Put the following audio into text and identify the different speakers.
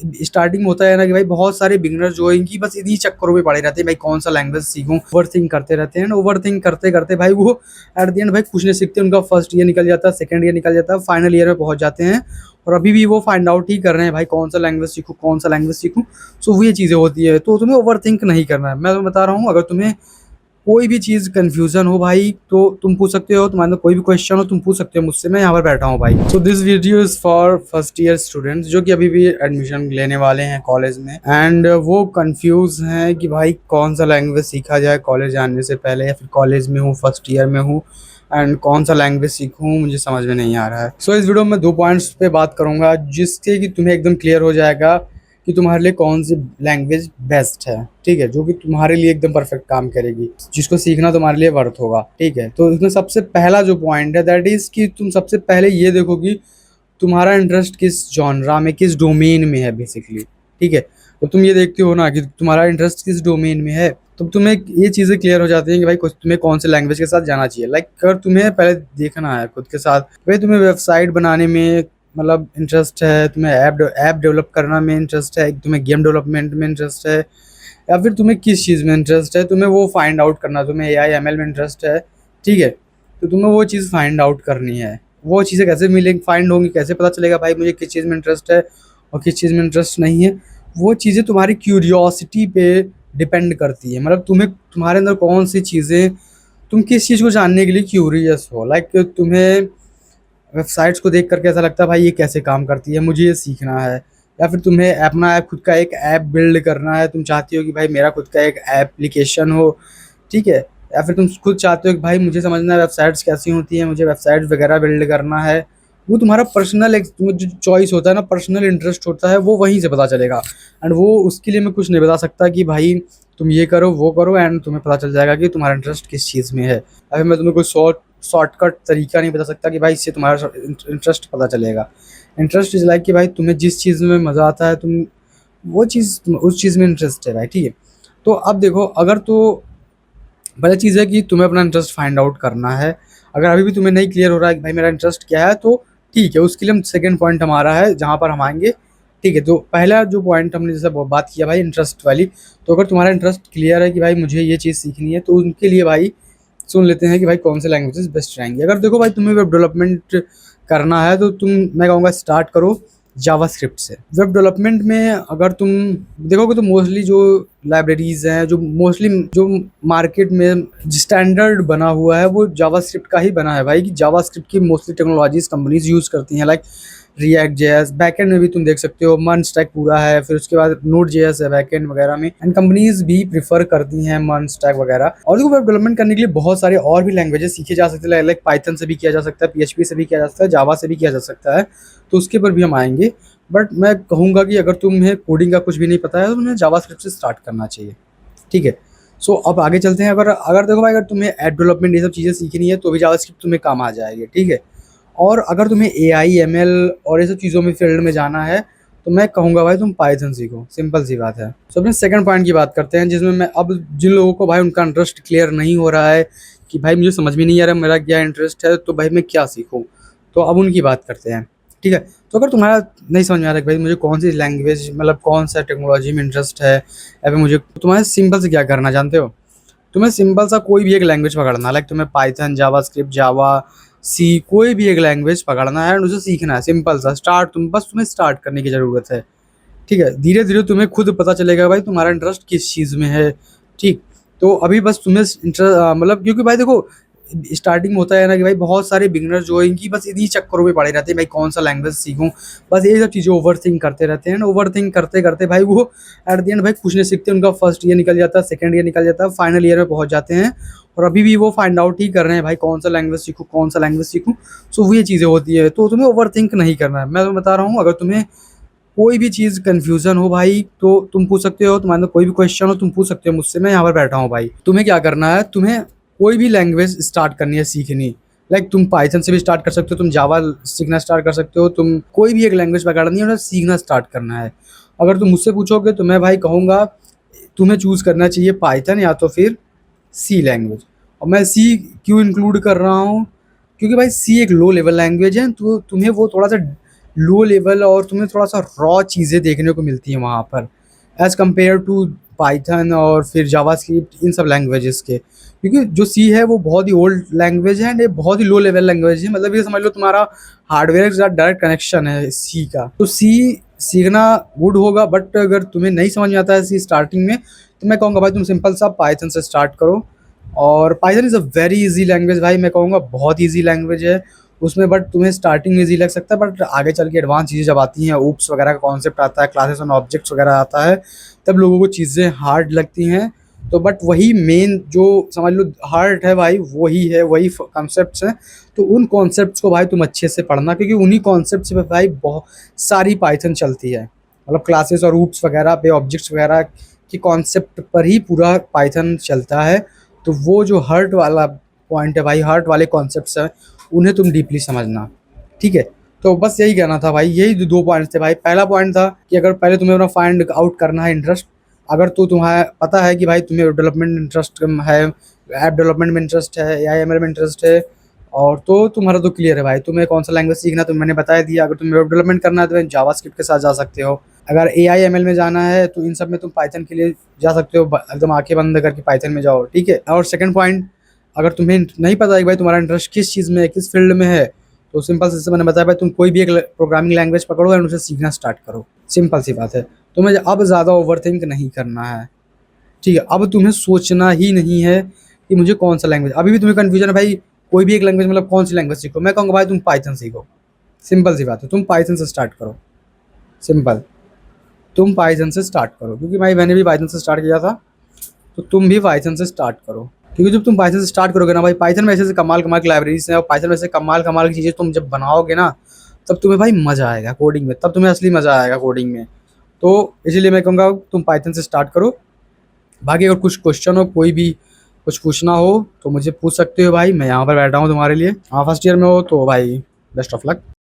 Speaker 1: Starting में होता है ना कि भाई बहुत सारे बिगिनर जो है कि बस इन्हीं चक्करों में पड़े रहते हैं, भाई कौन सा लैंग्वेज सीखूं, ओवर थिंक करते रहते हैं। ओवर थिंक करते करते भाई वो एट द एंड भाई कुछ नहीं सीखते। उनका फर्स्ट ईयर निकल जाता है, सेकंड ईयर निकल जाता है, फाइनल ईयर में पहुंच जाते हैं और अभी भी वो फाइंड आउट ही कर रहे हैं भाई कौन सा लैंग्वेज सीखूं, कौन सा लैंग्वेज सीखूं। सो वो ये चीज़ें होती है। तो तुम्हें ओवर थिंक नहीं करना है। मैं तो बता रहा हूँ, अगर तुम्हें कोई भी चीज़ कंफ्यूजन हो भाई तो तुम पूछ सकते हो। तुम्हारे अंदर कोई भी क्वेश्चन हो तुम पूछ सकते हो मुझसे, मैं यहाँ पर बैठा हूँ भाई। So this video is for first year students जो कि अभी भी एडमिशन लेने वाले हैं कॉलेज में, एंड वो कंफ्यूज हैं कि भाई कौन सा लैंग्वेज सीखा जाए कॉलेज आने से पहले, या फिर कॉलेज में हूँ फर्स्ट ईयर में हूँ एंड कौन सा लैंग्वेज सीखूँ मुझे समझ में नहीं आ रहा है। सो इस वीडियो में 2 पॉइंट्स पे बात करूँगा जिससे कि तुम्हें एकदम क्लियर हो जाएगा कि तुम्हारे लिए कौन सी लैंग्वेज बेस्ट है, ठीक है, जो कि तुम्हारे लिए एकदम परफेक्ट काम करेगी, जिसको सीखना तुम्हारे लिए वर्थ होगा, ठीक है। तो इसमें सबसे पहला जो पॉइंट है दैट इज कि तुम सबसे पहले ये देखो कि तुम्हारा इंटरेस्ट किस जॉनरा में, किस डोमेन में है बेसिकली, ठीक है। तो तुम ये देखते हो ना कि तुम्हारा इंटरेस्ट किस डोमेन में है, तो तुम्हें ये चीज़ें क्लियर हो जाती हैं कि भाई तुम्हें कौन से लैंग्वेज के साथ जाना चाहिए। लाइक अगर तुम्हें पहले देखना है खुद के साथ, भाई तुम्हें वेबसाइट बनाने में मतलब इंटरेस्ट है, तुम्हें ऐप डेवलप करना में इंटरेस्ट है, तुम्हें गेम डेवलपमेंट में इंटरेस्ट है, या फिर तुम्हें किस चीज़ में इंटरेस्ट है, तुम्हें वो फाइंड आउट करना, तुम्हें AI ML में इंटरेस्ट है, ठीक है। तो तुम्हें वो चीज़ फाइंड आउट करनी है। वो चीज़ें कैसे मिलेंगी, फाइंड होंगी, कैसे पता चलेगा भाई मुझे किस चीज़ में इंटरेस्ट है और किस चीज़ में इंटरेस्ट नहीं है। वो चीज़ें तुम्हारी क्यूरियोसिटी पे डिपेंड करती है। मतलब तुम्हारे अंदर कौन सी चीज़ें, तुम किस चीज़ को जानने के लिए क्यूरियस हो। लाइक तुम्हें वेबसाइट्स को देख करके ऐसा लगता है भाई ये कैसे काम करती है, मुझे ये सीखना है, या फिर तुम्हें अपना ऐप, खुद का एक ऐप बिल्ड करना है, तुम चाहती हो कि भाई मेरा खुद का एक एप्लीकेशन हो, ठीक है। या फिर तुम खुद चाहते हो कि भाई मुझे समझना है वेबसाइट्स कैसी होती हैं, मुझे वेबसाइट्स वगैरह बिल्ड करना है। वो तुम्हारा पर्सनल एक जो चॉइस होता है ना, पर्सनल इंटरेस्ट होता है, वो वहीं से पता चलेगा। एंड वो उसके लिए मैं कुछ नहीं बता सकता कि भाई तुम ये करो वो करो, एंड तुम्हें पता चल जाएगा कि तुम्हारा इंटरेस्ट किस चीज़ में है। अभी मैं तुम्हें कोई शॉर्टकट तरीका नहीं बता सकता कि भाई इससे तुम्हारा इंटरेस्ट पता चलेगा। इंटरेस्ट इज लाइक कि भाई तुम्हें जिस चीज़ में मज़ा आता है तुम वो चीज़, उस चीज़ में इंटरेस्ट है भाई, ठीक है। तो अब देखो, अगर तो पहली चीज़ है कि तुम्हें अपना इंटरेस्ट फाइंड आउट करना है। अगर अभी भी तुम्हें नहीं क्लियर हो रहा है कि भाई मेरा इंटरेस्ट क्या है, तो ठीक है, उसके लिए हम सेकंड पॉइंट हमारा है जहाँ पर हम आएंगे, ठीक है। तो पहला जो पॉइंट हमने जैसे बात किया भाई इंटरेस्ट वाली, तो अगर तुम्हारा इंटरेस्ट क्लियर है कि भाई मुझे ये चीज़ सीखनी है, तो उनके लिए भाई सुन लेते हैं कि भाई कौन से लैंग्वेजेस बेस्ट रहेंगे। अगर देखो भाई तुम्हें वेब डेवलपमेंट करना है तो मैं कहूँगा स्टार्ट करो जावास्क्रिप्ट से। वेब डेवलपमेंट में अगर तुम देखोगे तो मोस्टली जो लाइब्रेरीज हैं, जो मोस्टली जो मार्केट में स्टैंडर्ड बना हुआ है वो जावास्क्रिप्ट का ही बना है भाई। कि जावास्क्रिप्ट की मोस्टली टेक्नोलॉजीज कंपनीज यूज़ करती हैं, लाइक रिएक्ट जेएस। बैकएंड में भी तुम देख सकते हो मन स्टैक पूरा है, फिर उसके बाद नोड जेएस है बैकएंड वगैरह में, एंड कंपनीज भी प्रीफर करती हैं मन स्टैक वगैरह। और देखो वेब डेवलपमेंट करने के लिए बहुत सारे और भी लैंग्वेजेस सीखे जा सकते हैं, लाइक पाइथन से भी किया जा सकता है, PHP से भी किया जा सकता है, जावा से भी किया जा सकता है, तो उसके पर भी हम आएंगे। बट मैं कहूँगा कि अगर तुम्हें कोडिंग का कुछ भी नहीं पता है तो तुम्हें जावास्क्रिप्ट से स्टार्ट करना चाहिए, ठीक है। सो अब आगे चलते हैं। अगर अगर देखो भाई, अगर तुम्हें ऐप डेवलपमेंट ये सब चीज़ें सीखनी है तो भी जावास्क्रिप्ट तुम्हें काम आ जाएगी, ठीक है। और अगर तुम्हें AI ML और ये सब चीज़ों में फील्ड में जाना है तो मैं कहूँगा भाई तुम पाइथन सीखो, सिंपल सी बात है। सो अपने सेकंड पॉइंट की बात करते हैं, जिसमें मैं अब जिन लोगों को भाई उनका इंटरेस्ट क्लियर नहीं हो रहा है कि भाई मुझे समझ में नहीं आ रहा मेरा क्या इंटरेस्ट है, तो भाई मैं क्या सीखूँ, तो अब उनकी बात करते हैं, ठीक है। तो अगर तुम्हारा नहीं समझ में आ रहा है कि भाई मुझे कौन सी लैंग्वेज, मतलब कौन सा टेक्नोलॉजी में इंटरेस्ट है, या फिर मुझे, तुम्हारे सिंपल से क्या करना जानते हो, तुम्हें सिंपल सा कोई भी एक लैंग्वेज पकड़ना, लाइक तुम्हें पाइथन, जावास्क्रिप्ट, जावा, सी, कोई भी एक लैंग्वेज पकड़ना है और उसे सीखना है। सिंपल सा स्टार्ट, तुम्हें स्टार्ट करने की ज़रूरत है, ठीक है। धीरे धीरे तुम्हें खुद पता चलेगा भाई तुम्हारा इंटरेस्ट किस चीज़ में है, ठीक। तो अभी बस तुम्हें मतलब क्योंकि भाई देखो स्टार्टिंग में होता है ना कि भाई बहुत सारे बिगिनर जो है कि बस इन्हीं चक्करों में पड़े रहते हैं, भाई कौन सा लैंग्वेज सीखूं, बस ये सब चीज़ें ओवर थिंक करते रहते हैं। ओवर थिंक करते करते भाई वो एट द एंड भाई कुछ नहीं सीखते। उनका फर्स्ट ईयर निकल जाता है, सेकंड ईयर निकल जाता है, फाइनल ईयर में पहुंच जाते हैं और अभी भी वो फाइंड आउट ही कर रहे हैं भाई कौन सा लैंग्वेज सीखूं, कौन सा लैंग्वेज सीखूं। सो वो ये चीज़ें होती है। तो तुम्हें ओवर थिंक नहीं करना है। मैं तो बता रहा हूँ, अगर तुम्हें कोई भी चीज़ कन्फ्यूजन हो भाई तो तुम पूछ सकते हो। तुम्हारे अंदर कोई भी क्वेश्चन हो तुम पूछ सकते हो मुझसे, मैं यहाँ पर बैठा हूँ भाई। तुम्हें क्या करना है, तुम्हें कोई भी लैंग्वेज स्टार्ट करनी है सीखनी। लाइक तुम पाइथन से भी स्टार्ट कर सकते हो, तुम जावा सीखना स्टार्ट कर सकते हो, तुम कोई भी एक लैंग्वेज पकड़नी है और सीखना स्टार्ट करना है। अगर तुम मुझसे पूछोगे तो मैं भाई कहूँगा तुम्हें चूज़ करना चाहिए पाइथन या तो फिर सी लैंग्वेज। और मैं सी क्यों इंक्लूड कर रहा हूँ, क्योंकि भाई सी एक लो लेवल लैंग्वेज है, तो तुम्हें वो थोड़ा सा लो लेवल और तुम्हें थोड़ा सा रॉ चीज़ें देखने को मिलती हैं वहाँ पर, एज़ कम्पेयर टू पाइथन और फिर जावास्क्रिप्ट इन सब लैंग्वेजेस के। क्योंकि जो सी है वो बहुत ही ओल्ड लैंग्वेज है एंड ये बहुत ही लो लेवल लैंग्वेज है, मतलब ये समझ लो तुम्हारा हार्डवेयर के साथ डायरेक्ट कनेक्शन है सी का। तो सी सीखना गुड होगा, बट अगर तुम्हें नहीं समझ में आता है सी स्टार्टिंग में, तो मैं कहूँगा भाई तुम सिंपल सा पाइथन से स्टार्ट करो। और Python is a very easy language भाई, मैं कहूँगा बहुत ईजी लैंग्वेज है उसमें, बट तुम्हें स्टार्टिंग में ईजी लग सकता है, बट आगे चल के एडवांस चीज़ें जब आती हैं, ऊप्स वगैरह का कॉन्सेप्ट आता है, क्लासेस ऑन ऑब्जेक्ट्स वगैरह आता है, तब लोगों को चीज़ें हार्ड लगती हैं। तो बट वही मेन जो समझ लो हार्ड है भाई, वही है, वही कॉन्सेप्ट्स हैं। तो उन कॉन्सेप्ट्स को भाई तुम अच्छे से पढ़ना, क्योंकि उन्हीं कॉन्सेप्ट्स पे भाई बहुत सारी पाइथन चलती है, मतलब क्लासेस और ऊप्स वगैरह पे, ऑब्जेक्ट्स वगैरह के कॉन्सेप्ट पर ही पूरा पाइथन चलता है। तो वो जो हर्ट वाला पॉइंट है भाई, हर्ट वाले कॉन्सेप्ट्स हैं, उन्हें तुम डीपली समझना, ठीक है। तो बस यही कहना था भाई, यही दो पॉइंट्स थे भाई। पहला पॉइंट था कि अगर पहले तुम्हें अपना फाइंड आउट करना है इंटरेस्ट, अगर तो तुम्हें पता है कि भाई तुम्हें डेवलपमेंट इंटरेस्ट है, ऐप डेवलपमेंट में इंटरेस्ट है, AI/ML में इंटरेस्ट है, और तो तुम्हारा तो क्लियर है भाई, तुम्हें कौन सा लैंग्वेज सीखना तो मैंने बता दिया। अगर तुम्हें वेब डेवलपमेंट करना है तो जावास्क्रिप्ट के साथ जा सकते हो। अगर AI/ML में जाना है तो इन सब में तुम पाइथन के लिए जा सकते हो, एकदम आंखें बंद करके पाइथन में जाओ, ठीक है। और सेकंड पॉइंट, अगर तुम्हें नहीं पता है कि भाई तुम्हारा इंटरेस्ट किस चीज़ में है, किस फील्ड में है, तो सिंपल से मैंने बताया भाई, तुम कोई भी एक प्रोग्रामिंग लैंग्वेज पकड़ो और उसे सीखना स्टार्ट करो, सिंपल सी बात है। तुम्हें अब ज़्यादा ओवरथिंक नहीं करना है, ठीक है। अब तुम्हें सोचना ही नहीं है कि मुझे कौन सा लैंग्वेज, अभी भी तुम्हें कन्फ्यूजन है भाई कोई भी एक लैंग्वेज, मतलब कौन सी लैंग्वेज सीखो। मैं कहूँगा भाई तुम पाइथन सीखो, सिंपल सी बात है, तुम पाइथन से स्टार्ट करो, सिंपल, तुम पाइथन से स्टार्ट करो, क्योंकि भाई मैंने भी पाइथन से स्टार्ट किया था, तो तुम भी पाइथन से स्टार्ट करो। क्योंकि जब तुम पाइथन से स्टार्ट करोगे ना भाई, पाइथन में ऐसे कमाल कमाल की लाइब्रेरीज हैं, और पाइथन में से कमाल कमाल की चीज़ें तुम जब बनाओगे ना, तब तुम्हें भाई मज़ा आएगा कोडिंग में, तब तुम्हें असली मज़ा आएगा कोडिंग में। तो इसीलिए मैं कहूँगा तुम पाइथन से स्टार्ट करो। बाकी अगर कुछ क्वेश्चन हो, कोई भी कुछ पूछना हो तो मुझे पूछ सकते हो भाई, मैं यहाँ पर बैठा हूँ तुम्हारे लिए। हाँ, फर्स्ट ईयर में हो तो भाई बेस्ट ऑफ लक।